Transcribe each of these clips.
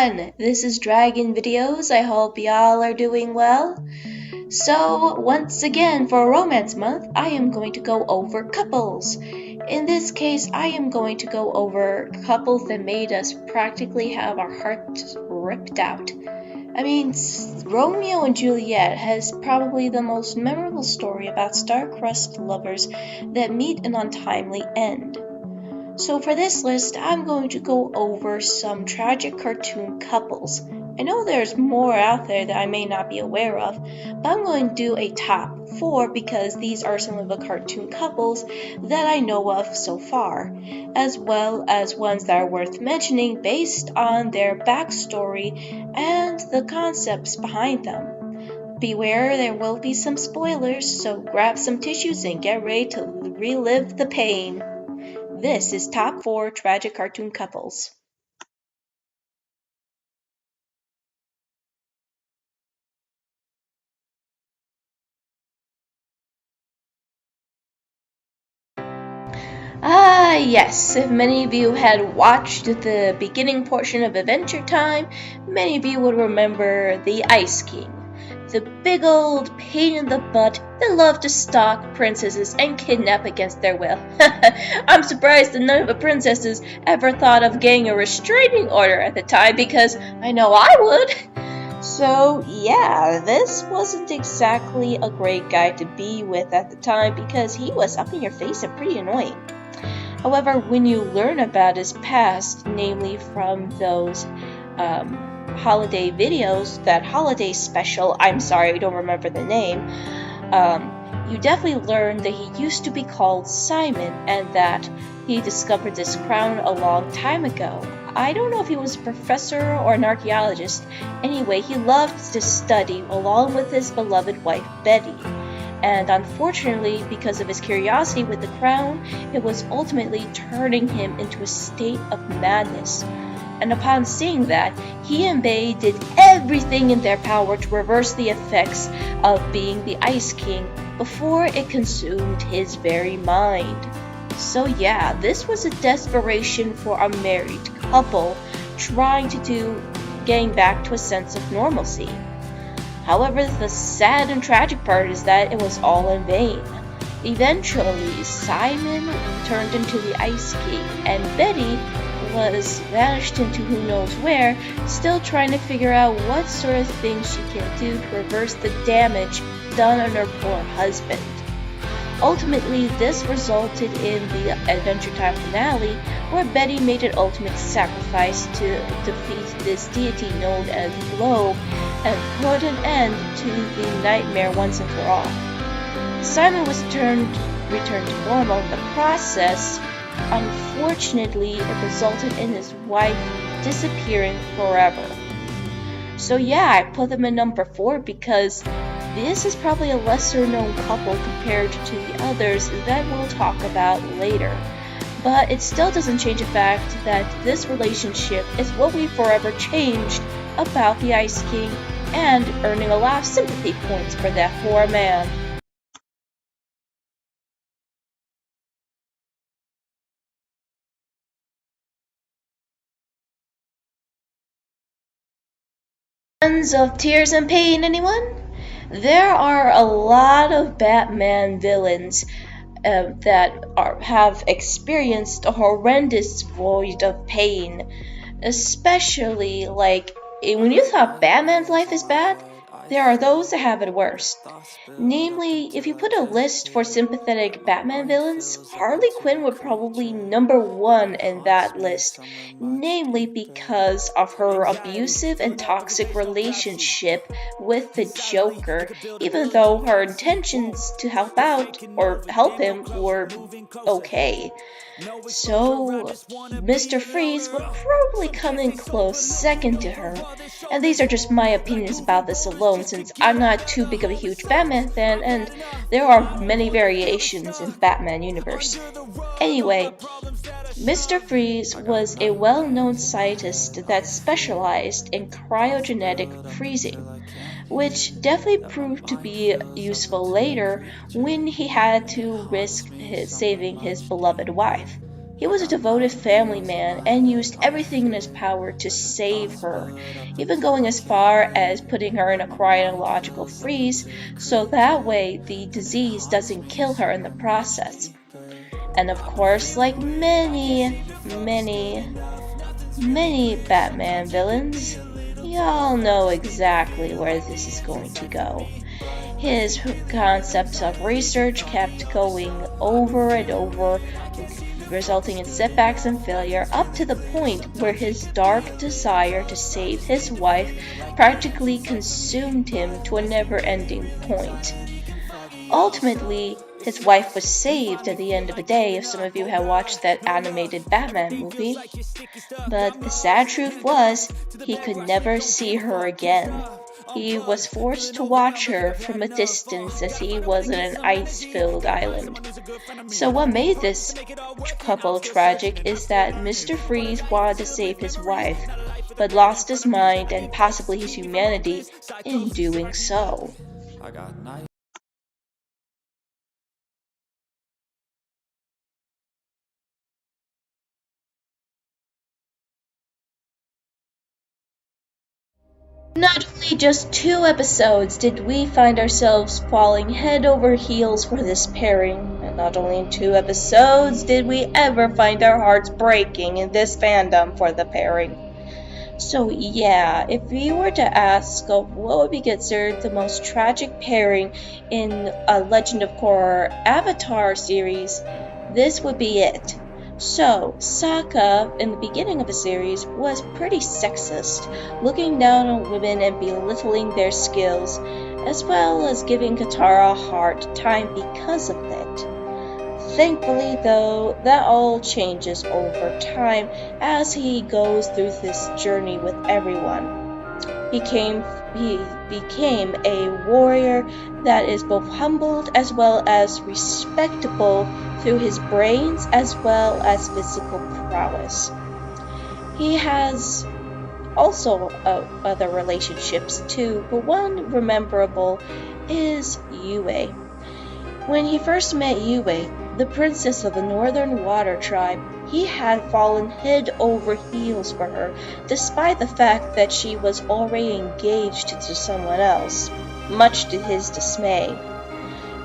everyone! This is Dragon Videos. I hope y'all are doing well. So, once again, for Romance Month, I am going to go over couples. In this case, I am going to go over couples that made us practically have our hearts ripped out. I mean, Romeo and Juliet has probably the most memorable story about star-crossed lovers that meet an untimely end. So for this list, I'm going to go over some tragic cartoon couples. I know there's more out there that I may not be aware of, but I'm going to do a top 4 because these are some of the cartoon couples that I know of so far, as well as ones that are worth mentioning based on their backstory and the concepts behind them. Beware, there will be some spoilers, so grab some tissues and get ready to relive the pain. This is Top 4 Tragic Cartoon Couples. Yes, if many of you had watched the beginning portion of Adventure Time, many of you would remember the Ice King. The big old pain in the butt that loved to stalk princesses and kidnap against their will. I'm surprised that none of the princesses ever thought of getting a restraining order at the time, because I know I would. So yeah, this wasn't exactly a great guy to be with at the time because he was up in your face and pretty annoying. However, when you learn about his past, namely from those holiday videos, that holiday special, I'm sorry, I don't remember the name, you definitely learn that he used to be called Simon and that he discovered this crown a long time ago. I don't know if he was a professor or an archaeologist. Anyway, he loved to study along with his beloved wife Betty. And unfortunately, because of his curiosity with the crown, it was ultimately turning him into a state of madness. And upon seeing that, he and Betty did everything in their power to reverse the effects of being the Ice King before it consumed his very mind. So yeah, this was a desperation for a married couple trying to getting back to a sense of normalcy. However, the sad and tragic part is that it was all in vain. Eventually, Simon turned into the Ice King, and Betty was vanished into who knows where, still trying to figure out what sort of things she can do to reverse the damage done on her poor husband. Ultimately, this resulted in the Adventure Time finale, where Betty made an ultimate sacrifice to defeat this deity known as Globe and put an end to the nightmare once and for all. Simon was returned to normal in the process. Unfortunately, it resulted in his wife disappearing forever. So yeah, I put them in number 4 because this is probably a lesser known couple compared to the others that we'll talk about later. But it still doesn't change the fact that this relationship is what we forever changed about the Ice King and earning a lot of sympathy points for that poor man. Tons of tears and pain, anyone? There are a lot of Batman villains that have experienced a horrendous void of pain, especially like when you thought Batman's life is bad, there are those that have it worse. Namely, if you put a list for sympathetic Batman villains, Harley Quinn would probably number 1 in that list, namely because of her abusive and toxic relationship with the Joker, even though her intentions to help out or help him were okay. So, Mr. Freeze would probably come in close second to her, and these are just my opinions about this alone since I'm not too big of a huge Batman fan and there are many variations in Batman universe. Anyway, Mr. Freeze was a well-known scientist that specialized in cryogenic freezing, which definitely proved to be useful later when he had to risk saving his beloved wife. He was a devoted family man and used everything in his power to save her, even going as far as putting her in a cryological freeze so that way the disease doesn't kill her in the process. And of course, like many Batman villains, y'all know exactly where this is going to go. His concepts of research kept going over and over, resulting in setbacks and failure, up to the point where his dark desire to save his wife practically consumed him to a never-ending point. Ultimately, his wife was saved at the end of the day, if some of you have watched that animated Batman movie. But the sad truth was, he could never see her again. He was forced to watch her from a distance as he was in an ice-filled island. So what made this couple tragic is that Mr. Freeze wanted to save his wife, but lost his mind and possibly his humanity in doing so. Not only just 2 episodes did we find ourselves falling head over heels for this pairing, and not only in 2 episodes did we ever find our hearts breaking in this fandom for the pairing. So yeah, if we were to ask of what would be considered the most tragic pairing in a Legend of Korra Avatar series, this would be it. So, Sokka, in the beginning of the series, was pretty sexist, looking down on women and belittling their skills, as well as giving Katara a hard time because of it. Thankfully, though, that all changes over time as he goes through this journey with everyone. He became a warrior that is both humbled as well as respectable through his brains as well as physical prowess. He has also other relationships too, but one memorable is Yue. When he first met Yue, the princess of the Northern Water Tribe, he had fallen head over heels for her, despite the fact that she was already engaged to someone else, much to his dismay.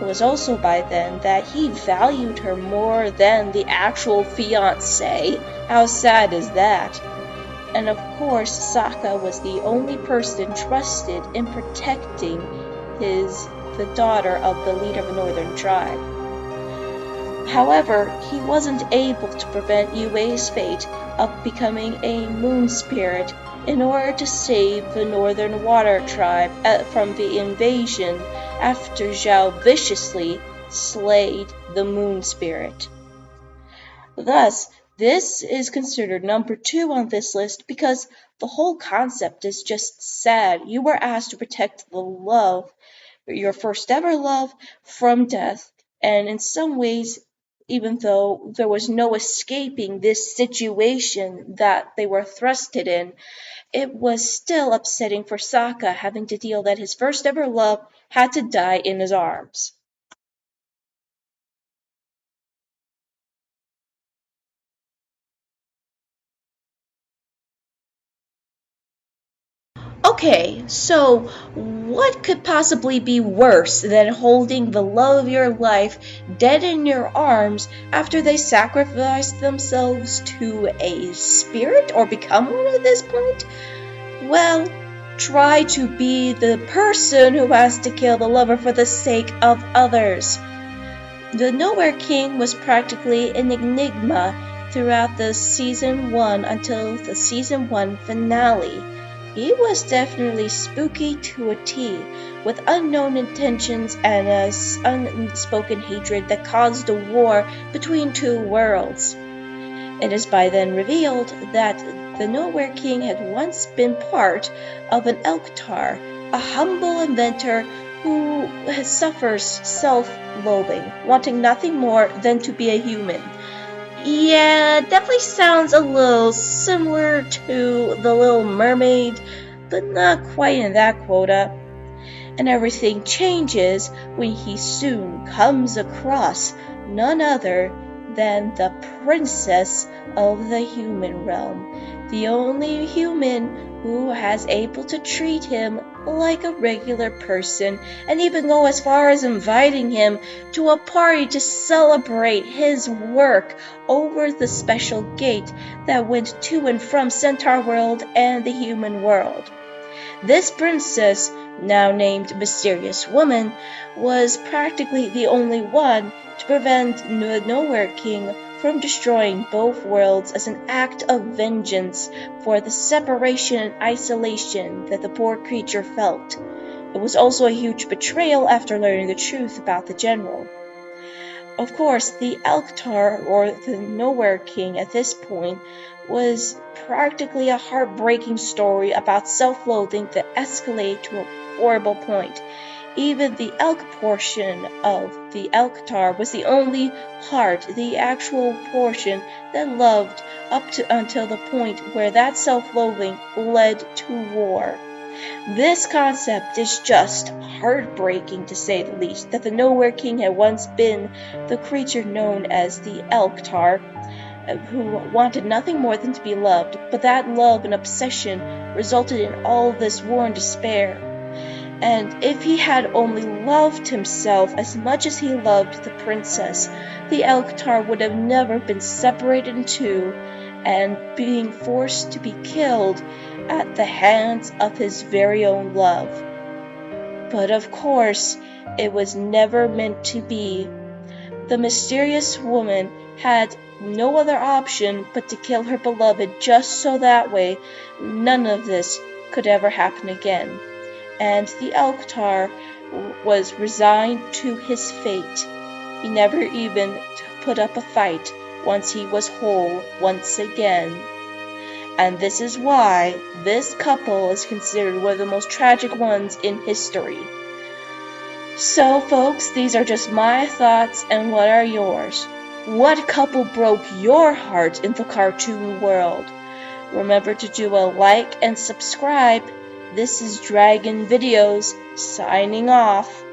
It was also by then that he valued her more than the actual fiancé. How sad is that? And of course, Sokka was the only person trusted in protecting the daughter of the leader of the Northern Tribe. However, he wasn't able to prevent Yue's fate of becoming a moon spirit in order to save the Northern Water Tribe from the invasion after Zhao viciously slayed the moon spirit. Thus, this is considered number 2 on this list because the whole concept is just sad. You were asked to protect the love, your first ever love, from death, and in some ways, even though there was no escaping this situation that they were thrusted in, it was still upsetting for Sokka having to deal that his first ever love had to die in his arms. Okay, so what could possibly be worse than holding the love of your life dead in your arms after they sacrificed themselves to a spirit or become one at this point? Well, try to be the person who has to kill the lover for the sake of others. The Nowhere King was practically an enigma throughout the season 1 until the season 1 finale. He was definitely spooky to a T, with unknown intentions and an unspoken hatred that caused a war between 2 worlds. It is by then revealed that the Nowhere King had once been part of an Elktar, a humble inventor who suffers self-loathing, wanting nothing more than to be a human. Yeah, definitely sounds a little similar to The Little Mermaid, but not quite in that quota. And everything changes when he soon comes across none other than the princess of the human realm, the only human who has able to treat him like a regular person and even go as far as inviting him to a party to celebrate his work over the special gate that went to and from Centaur World and the human world. This princess, now named Mysterious Woman, was practically the only one to prevent the Nowhere King from destroying both worlds as an act of vengeance for the separation and isolation that the poor creature felt. It was also a huge betrayal after learning the truth about the general. Of course, the Elktar, or the Nowhere King at this point, was practically a heartbreaking story about self-loathing that escalated to a horrible point. Even the elk portion of the Elktar was the only heart, the actual portion that loved up to until the point where that self-loathing led to war. This concept is just heartbreaking, to say the least, that the Nowhere King had once been the creature known as the Elktar, who wanted nothing more than to be loved, but that love and obsession resulted in all this war and despair. And if he had only loved himself as much as he loved the princess, the Elktar would have never been separated in two and being forced to be killed at the hands of his very own love. But of course, it was never meant to be. The mysterious woman had no other option but to kill her beloved just so that way none of this could ever happen again. And the Elktar was resigned to his fate. He never even put up a fight once he was whole once again. And this is why this couple is considered one of the most tragic ones in history. So folks, these are just my thoughts, and what are yours? What couple broke your heart in the cartoon world? Remember to do a like and subscribe. This is Dragon Videos, signing off.